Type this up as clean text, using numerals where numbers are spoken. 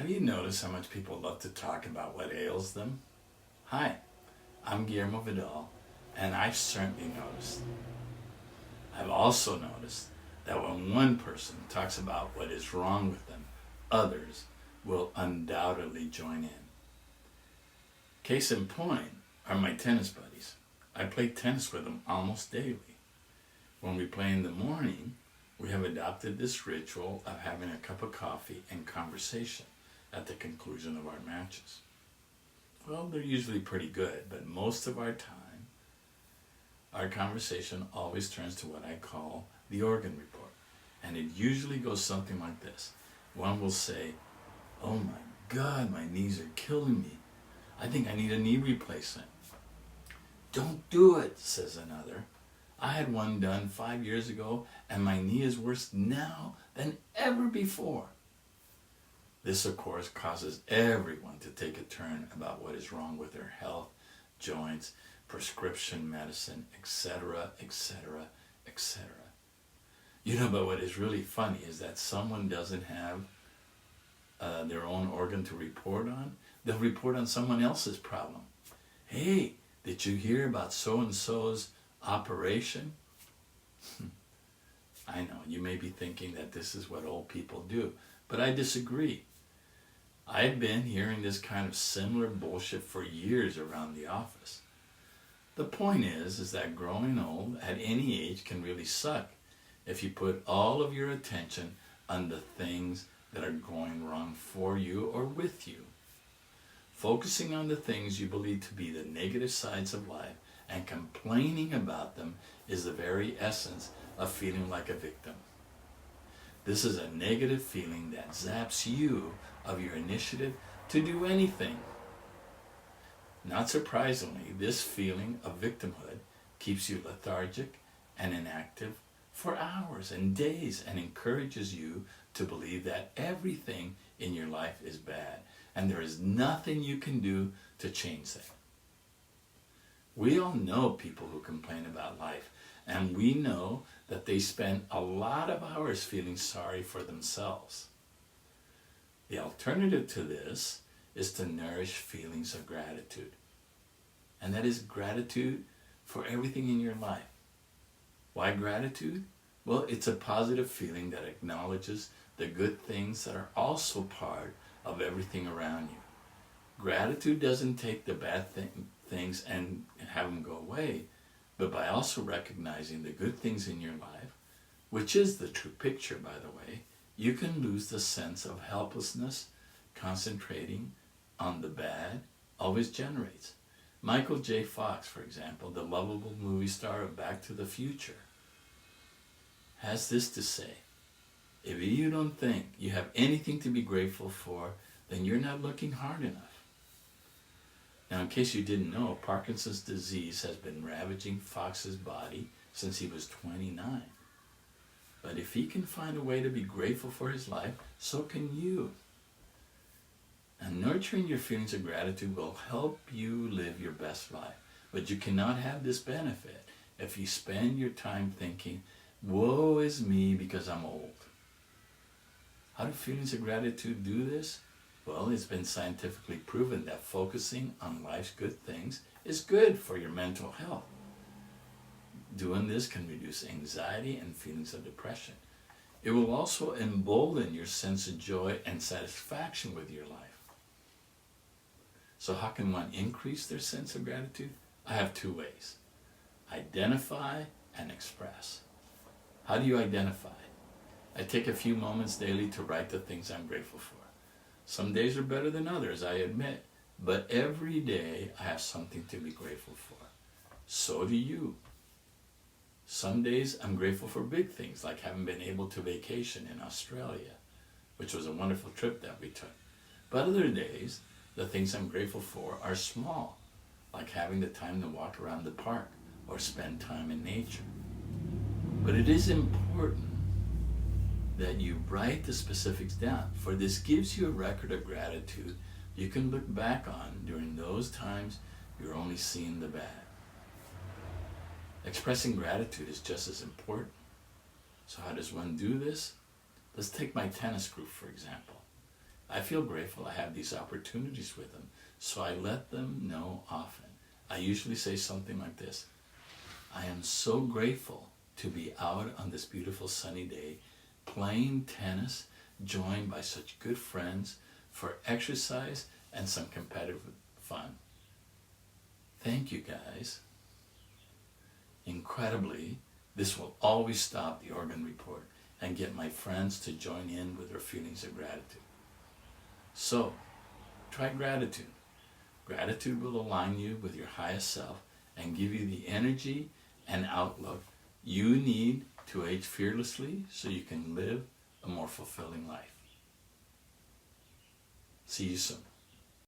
Have you noticed how much people love to talk about what ails them? Hi, I'm Guillermo Vidal, and I've certainly noticed. I've also noticed that when one person talks about what is wrong with them, others will undoubtedly join in. Case in point are my tennis buddies. I play tennis with them almost daily. When we play in the morning, we have adopted this ritual of having a cup of coffee and conversation at the conclusion of our matches. Well, they're usually pretty good, but most of our time, our conversation always turns to what I call the organ report. And it usually goes something like this. One will say, "Oh my God, my knees are killing me. I think I need a knee replacement." "Don't do it," says another. "I had one done 5 years ago and my knee is worse now than ever before." This, of course, causes everyone to take a turn about what is wrong with their health, joints, prescription medicine, etc., etc., etc. But what is really funny is that someone doesn't have their own organ to report on. They'll report on someone else's problem. "Hey, did you hear about so-and-so's operation?" I know, you may be thinking that this is what old people do, but I disagree. I've been hearing this kind of similar bullshit for years around the office. The point is that growing old at any age can really suck if you put all of your attention on the things that are going wrong for you or with you. Focusing on the things you believe to be the negative sides of life and complaining about them is the very essence of feeling like a victim. This is a negative feeling that zaps you of your initiative to do anything. Not surprisingly, this feeling of victimhood keeps you lethargic and inactive for hours and days and encourages you to believe that everything in your life is bad and there is nothing you can do to change that. We all know people who complain about life, and we know that they spend a lot of hours feeling sorry for themselves. The alternative to this is to nourish feelings of gratitude. And that is gratitude for everything in your life. Why gratitude? Well, it's a positive feeling that acknowledges the good things that are also part of everything around you. Gratitude doesn't take the bad things and have them go away, but by also recognizing the good things in your life, which is the true picture, by the way, you can lose the sense of helplessness concentrating on the bad always generates. Michael J. Fox, for example, the lovable movie star of Back to the Future, has this to say: "If you don't think you have anything to be grateful for, then you're not looking hard enough." Now, in case you didn't know, Parkinson's disease has been ravaging Fox's body since he was 29. But if he can find a way to be grateful for his life, so can you. And nurturing your feelings of gratitude will help you live your best life. But you cannot have this benefit if you spend your time thinking, "Woe is me because I'm old." How do feelings of gratitude do this? Well, it's been scientifically proven that focusing on life's good things is good for your mental health. Doing this can reduce anxiety and feelings of depression. It will also embolden your sense of joy and satisfaction with your life. So how can one increase their sense of gratitude? I have two ways: identify and express. How do you identify? I take a few moments daily to write the things I'm grateful for. Some days are better than others, I admit, but every day I have something to be grateful for. So do you. Some days I'm grateful for big things, like having been able to vacation in Australia, which was a wonderful trip that we took. But other days, the things I'm grateful for are small, like having the time to walk around the park or spend time in nature. But it is important that you write the specifics down, for this gives you a record of gratitude you can look back on during those times you're only seeing the bad. Expressing gratitude is just as important. So how does one do this? Let's take my tennis group, for example. I feel grateful I have these opportunities with them, so I let them know often. I usually say something like this: I am so grateful to be out on this beautiful sunny day, playing tennis, joined by such good friends, for exercise and some competitive fun. Thank you, guys. Incredibly, this will always stop the organ report and get my friends to join in with their feelings of gratitude. So, try gratitude. Gratitude will align you with your highest self and give you the energy and outlook you need to age fearlessly so you can live a more fulfilling life. See you soon.